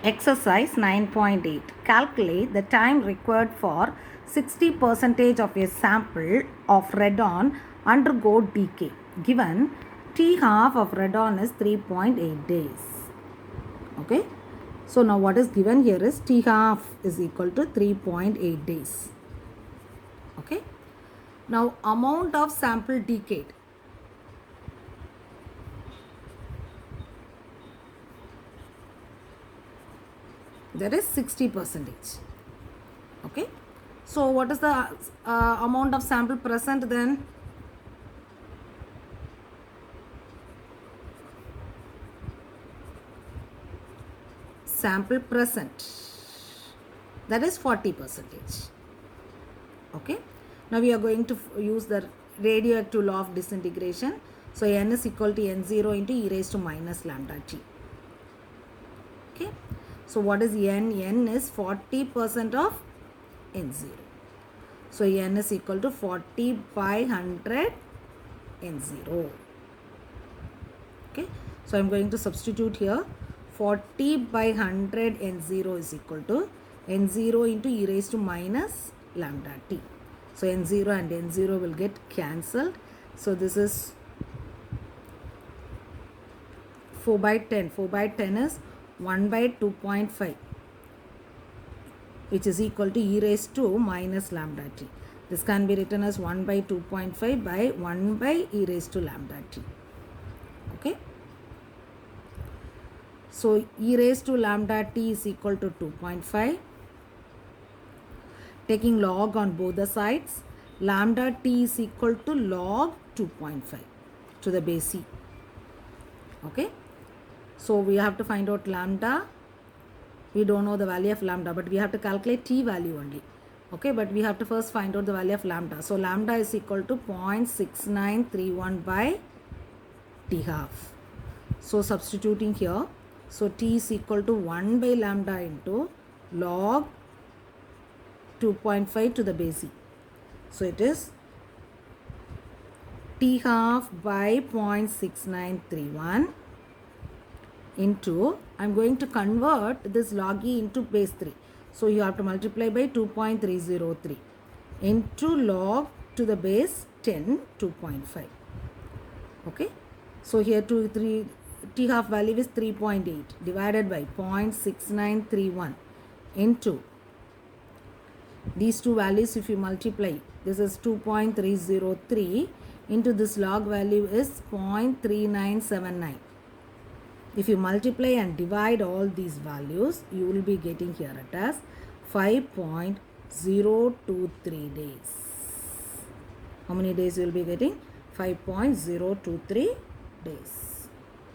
Exercise 9.8. Calculate the time required for 60% of a sample of radon undergo decay. Given T half of radon is 3.8 days. Okay. So now what is given here is T half is equal to 3.8 days. Okay. Now amount of sample decayed. There is 60%. Okay. So what is the amount of sample present then? Sample present, that is 40%. Okay. Now we are going to use the radioactive law of disintegration. So n is equal to n0 into e raised to minus lambda t. Okay. So what is n? N is 40% of n0. So n is equal to 40 by 100 n0. Okay. So I am going to substitute here. 40 by 100 n0 is equal to n0 into e raised to minus lambda t. So n0 and n0 will get cancelled. So this is 4 by 10. 4 by 10 is 1 by 2.5, which is equal to e raised to minus lambda t. This can be written as 1 by 2.5 by 1 by e raised to lambda t. Okay. So e raised to lambda t is equal to 2.5. Taking log on both the sides, lambda t is equal to log 2.5 to the base e. Okay. So we have to find out lambda. We don't know the value of lambda, but we have to calculate t value only. Okay, but we have to first find out the value of lambda. So lambda is equal to 0.6931 by t half. So substituting here, so t is equal to 1 by lambda into log 2.5 to the base e. So it is t half by 0.6931 into, I am going to convert this log e into base 3. So you have to multiply by 2.303 into log to the base 10 2.5. Okay. So here t half value is 3.8 divided by 0.6931 into these two values. If you multiply, this is 2.303 into this log value is 0.3979. If you multiply and divide all these values, you will be getting here it as 5.023 days. How many days you will be getting? 5.023 days.